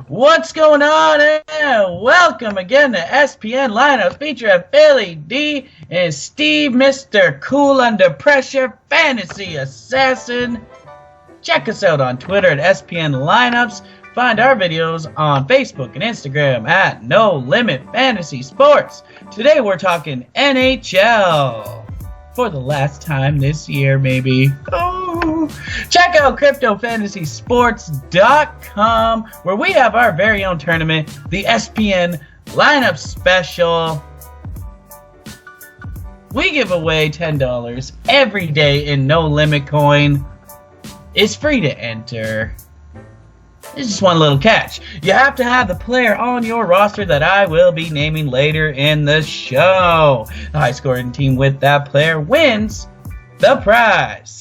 What's going on? And welcome again to SPN Lineups featuring Philly D and Steve, Mr. Cool Under Pressure Fantasy Assassin. Check us out on Twitter at SPN Lineups. Find our videos on Facebook and Instagram at No Limit Fantasy Sports. Today we're talking NHL. For the last time this year, maybe. Oh. Check out CryptoFantasySports.com, where we have our very own tournament, the SPN Lineup Special. We give away $10 every day in No Limit Coin. It's free to enter. There's just one little catch. You have to have the player on your roster that I will be naming later in the show. The high-scoring team with that player wins the prize.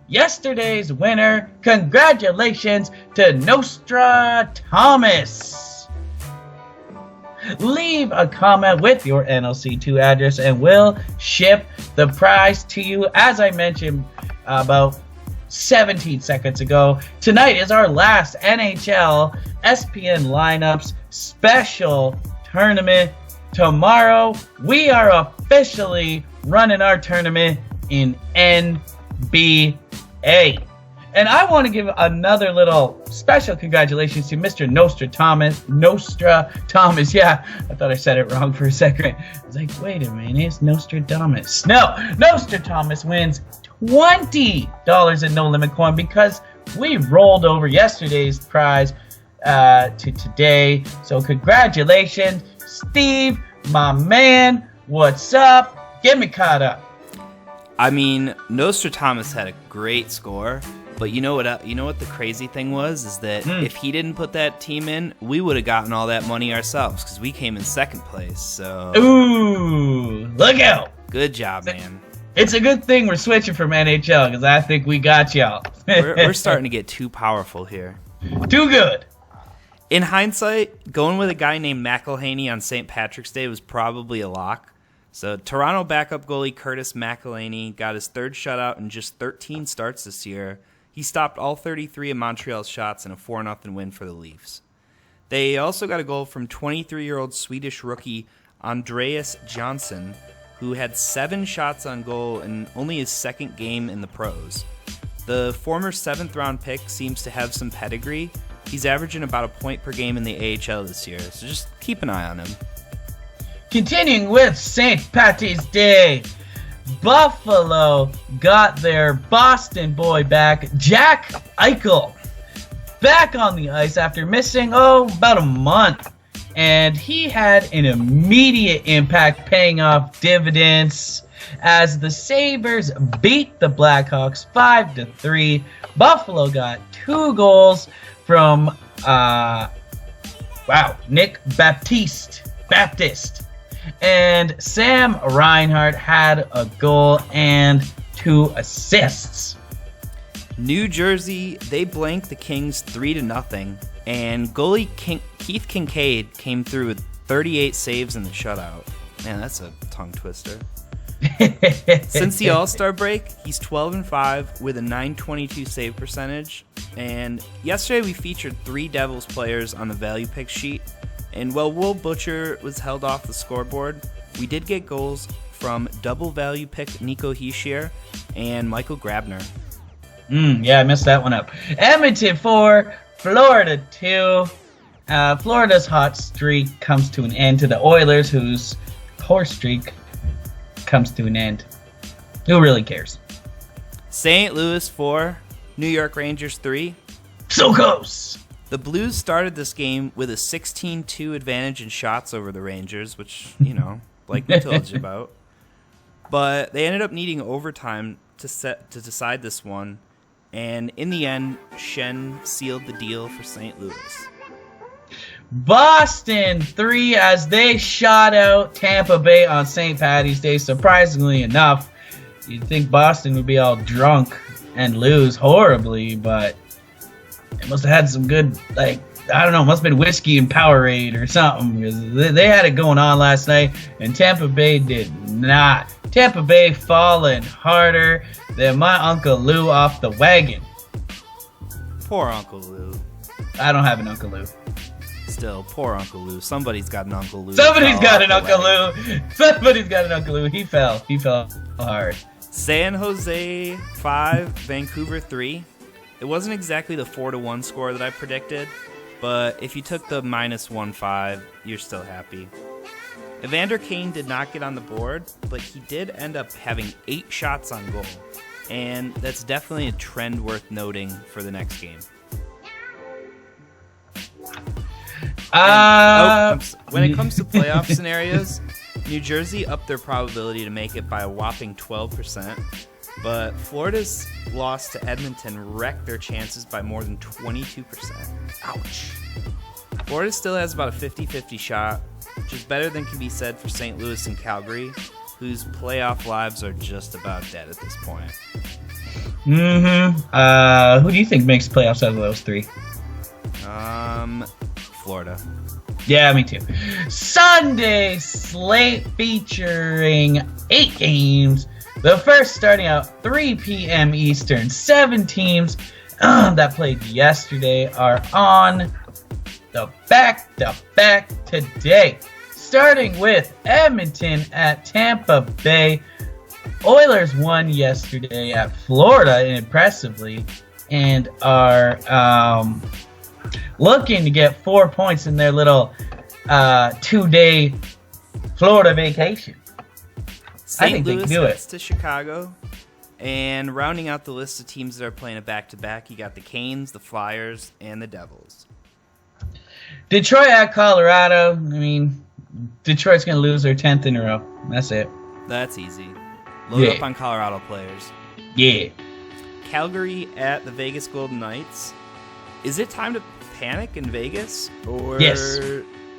Yesterday's winner, congratulations to Nostra Thomas. Leave a comment with your NLC2 address and we'll ship the prize to you. As I mentioned about 17 seconds ago, tonight is our last NHL SPN Lineups special tournament. Tomorrow, we are officially running our tournament in NBA. And I want to give another little special congratulations to Mr. Nostra Thomas. Yeah, I thought I said it wrong for a second. I was like, wait a minute, it's Nostradamus. No, Nostra Thomas wins $20 in No Limit Coin because we rolled over yesterday's prize to today. So congratulations, Steve, my man. What's up? Get me caught up. I mean, Nostradamus had a great score, but you know what the crazy thing was is that if he didn't put that team in, we would have gotten all that money ourselves because we came in second place. So ooh, look out! Good job, man. It's a good thing we're switching from NHL because I think we got y'all. we're starting to get too powerful here. Too good. In hindsight, going with a guy named McElhaney on St. Patrick's Day was probably a lock. So Toronto backup goalie Curtis McElhaney got his third shutout in just 13 starts this year. He stopped all 33 of Montreal's shots in a 4-0 win for the Leafs. They also got a goal from 23-year-old Swedish rookie Andreas Johnson, who had 7 shots on goal in only his second game in the pros. The former 7th-round pick seems to have some pedigree. He's averaging about a point per game in the AHL this year, so just keep an eye on him. Continuing with St. Patty's Day, Buffalo got their Boston boy back, Jack Eichel, back on the ice after missing, about a month. And he had an immediate impact, paying off dividends as the Sabres beat the Blackhawks 5-3. Buffalo got 2 goals from Nick Baptiste. And Sam Reinhart had a goal and 2 assists. New Jersey, they blanked the Kings 3-0, and goalie Keith Kincaid came through with 38 saves in the shutout. Man, that's a tongue twister. Since the All-Star break, he's 12-5 with a .922 save percentage. And yesterday we featured 3 Devils players on the value pick sheet. And while Will Butcher was held off the scoreboard, we did get goals from double value pick Nico Hischier and Michael Grabner. Yeah, I messed that one up. Edmonton 4, Florida 2. Florida's hot streak comes to an end to the Oilers, whose poor streak comes to an end. Who really cares? St. Louis 4, New York Rangers 3. So close! The Blues started this game with a 16-2 advantage in shots over the Rangers, which, like we told you about. But they ended up needing overtime to decide this one. And in the end, Shen sealed the deal for St. Louis. Boston 3 as they shot out Tampa Bay on St. Patty's Day. Surprisingly enough, you'd think Boston would be all drunk and lose horribly, but it must have had some good, must have been whiskey and Powerade or something, because they had it going on last night, and Tampa Bay did not. Tampa Bay falling harder than my Uncle Lou off the wagon. Poor Uncle Lou. I don't have an Uncle Lou. Still, poor Uncle Lou. Somebody's got an Uncle Lou. Somebody's got an Uncle Lou. Somebody's got an Uncle Lou. He fell hard. San Jose 5, Vancouver 3. It wasn't exactly the 4-1 score that I predicted, but if you took the -1.5, you're still happy. Evander Kane did not get on the board, but he did end up having 8 shots on goal, and that's definitely a trend worth noting for the next game. When it comes to playoff scenarios, New Jersey upped their probability to make it by a whopping 12%, but Florida's loss to Edmonton wrecked their chances by more than 22%. Ouch. Florida still has about a 50-50 shot, which is better than can be said for St. Louis and Calgary, whose playoff lives are just about dead at this point. Who do you think makes playoffs out of those 3? Florida. Yeah, me too. Sunday slate featuring 8 games. The first starting out 3 p.m. Eastern. 7 teams that played yesterday are on the back-to-back today. Starting with Edmonton at Tampa Bay. Oilers won yesterday at Florida impressively and are looking to get 4 points in their little 2-day Florida vacation. I think St. they can do Louis it. to Chicago. And rounding out the list of teams that are playing a back-to-back, you got the Canes, the Flyers, and the Devils. Detroit at Colorado. I mean, Detroit's going to lose their 10th in a row. That's it. That's easy. Load up on Colorado players. Yeah. Calgary at the Vegas Golden Knights. Is it time to panic in Vegas? Or Yes.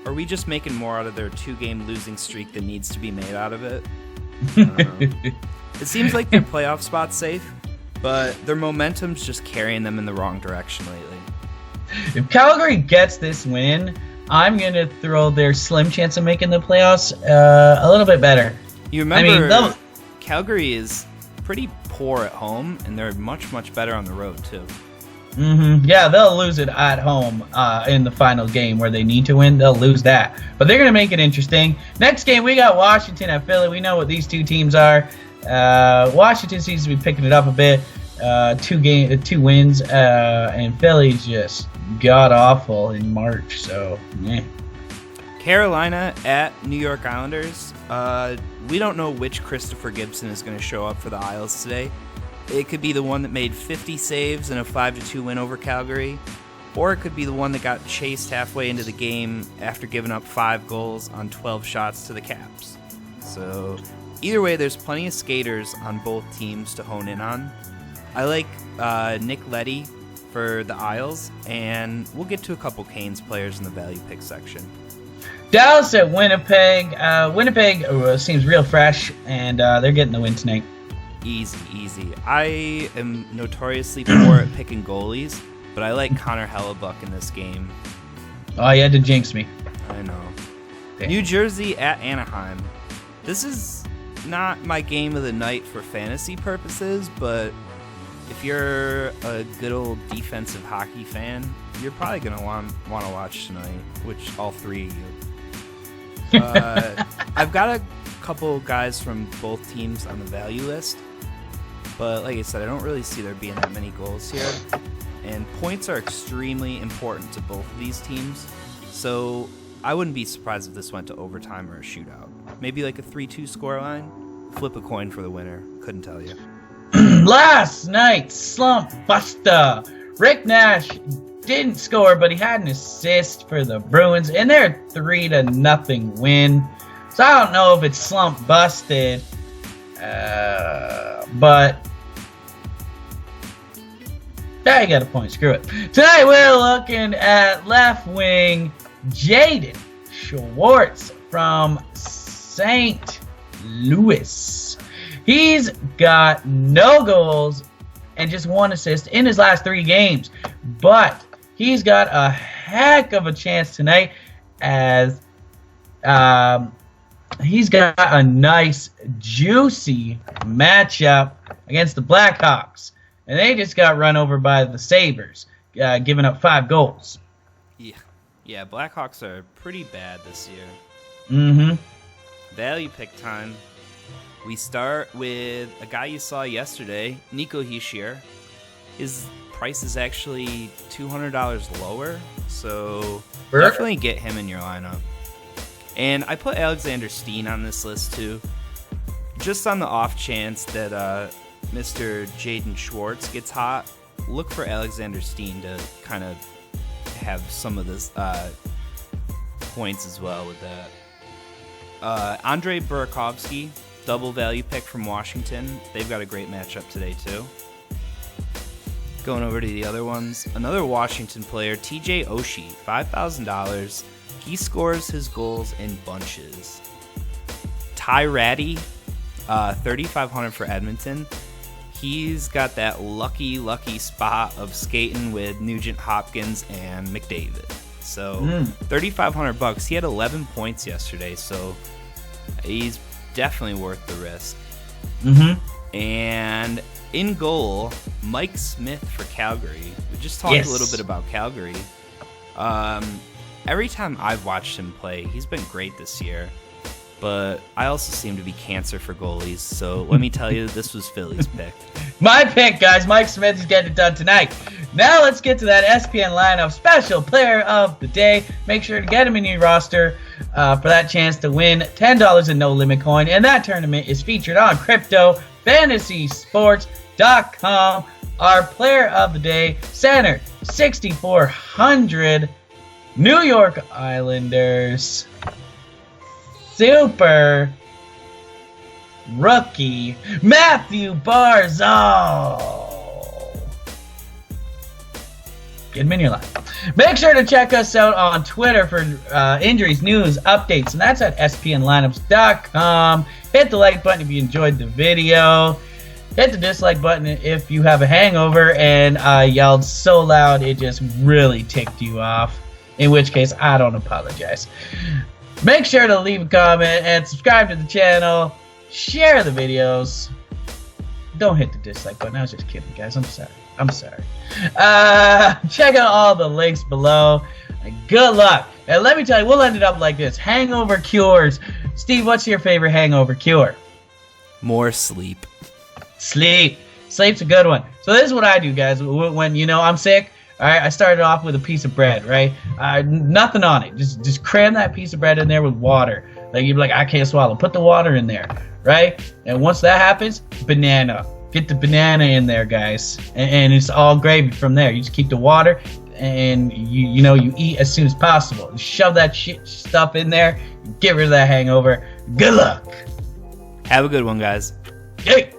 are we just making more out of their 2-game losing streak than needs to be made out of it? I don't know. It seems like their playoff spot's safe, but their momentum's just carrying them in the wrong direction lately. If Calgary gets this win, I'm going to throw their slim chance of making the playoffs a little bit better. You remember, Calgary is pretty poor at home, and they're much, much better on the road, too. Yeah, they'll lose it at home in the final game where they need to win. They'll lose that. But they're going to make it interesting. Next game, we got Washington at Philly. We know what these 2 teams are. Washington seems to be picking it up a bit. 2 wins, and Philly's just god-awful in March. So, yeah. Carolina at New York Islanders. We don't know which Christopher Gibson is going to show up for the Isles today. It could be the one that made 50 saves in a 5-2 win over Calgary, or it could be the one that got chased halfway into the game after giving up 5 goals on 12 shots to the Caps. So either way, there's plenty of skaters on both teams to hone in on. I like Nick Leddy for the Isles, and we'll get to a couple Canes players in the value pick section. Dallas at Winnipeg. Winnipeg seems real fresh, and they're getting the win tonight. Easy. I am notoriously poor at picking goalies, but I like Connor Hellebuck in this game. Oh, you had to jinx me. I know. Damn. New Jersey at Anaheim. This is not my game of the night for fantasy purposes, but if you're a good old defensive hockey fan, you're probably going to want to watch tonight, which all 3 of you. I've got a couple guys from both teams on the value list, but like I said, I don't really see there being that many goals here, and points are extremely important to both of these teams, so I wouldn't be surprised if this went to overtime or a shootout. Maybe like a 3-2 scoreline. Flip a coin for the winner. Couldn't tell you. Last night, slump buster. Rick Nash didn't score, but he had an assist for the Bruins in their 3-0 win. So I don't know if it's slump busted, but yeah, you got a point. Screw it. Tonight we're looking at left wing Jaden Schwartz from St. Louis. He's got no goals and just 1 assist in his last 3 games, but he's got a heck of a chance tonight as he's got a nice, juicy matchup against the Blackhawks. And they just got run over by the Sabres, giving up 5 goals. Yeah, Blackhawks are pretty bad this year. Mm-hmm. Value pick time. We start with a guy you saw yesterday, Nico Hischier. His price is actually $200 lower, so definitely get him in your lineup. And I put Alexander Steen on this list too, just on the off chance that Mr. Jaden Schwartz gets hot. Look for Alexander Steen to kind of have some of this points as well with that. Andrei Burakovsky, double value pick from Washington. They've got a great matchup today too. Going over to the other ones, another Washington player, TJ Oshie, $5,000. He scores his goals in bunches. Ty Ratty, $3,500 for Edmonton. He's got that lucky spot of skating with Nugent Hopkins and McDavid. So $3,500. He had 11 points yesterday, so he's definitely worth the risk. Mm-hmm. And in goal, Mike Smith for Calgary. We just talked a little bit about Calgary. Every time I've watched him play, he's been great this year. But I also seem to be cancer for goalies, so let me tell you, this was Philly's pick. My pick, guys. Mike Smith is getting it done tonight. Now let's get to that SPN lineup special player of the day. Make sure to get him in your roster for that chance to win $10 in No Limit Coin. And that tournament is featured on CryptoFantasySports.com. Our player of the day, center, 6,400, New York Islanders. Super rookie Matthew Barzal. Get him in your life. Make sure to check us out on Twitter for injuries, news, updates, and that's at spnlineups.com. Hit the like button if you enjoyed the video. Hit the dislike button if you have a hangover and I yelled so loud it just really ticked you off. In which case, I don't apologize. Make sure to leave a comment and subscribe to the channel. Share the videos. Don't hit the dislike button. I was just kidding, guys. I'm sorry. Check out all the links below. Good luck. And let me tell you, we'll end it up like this. Hangover cures. Steve, what's your favorite hangover cure? More sleep. Sleep. Sleep's a good one. So this is what I do, guys. When, I'm sick. All right, I started off with a piece of bread, right? Nothing on it. Just cram that piece of bread in there with water. Like, you'd be like, I can't swallow. Put the water in there, right? And once that happens, banana. Get the banana in there, guys. And it's all gravy from there. You just keep the water, and you eat as soon as possible. You shove that stuff in there. Get rid of that hangover. Good luck. Have a good one, guys. Hey.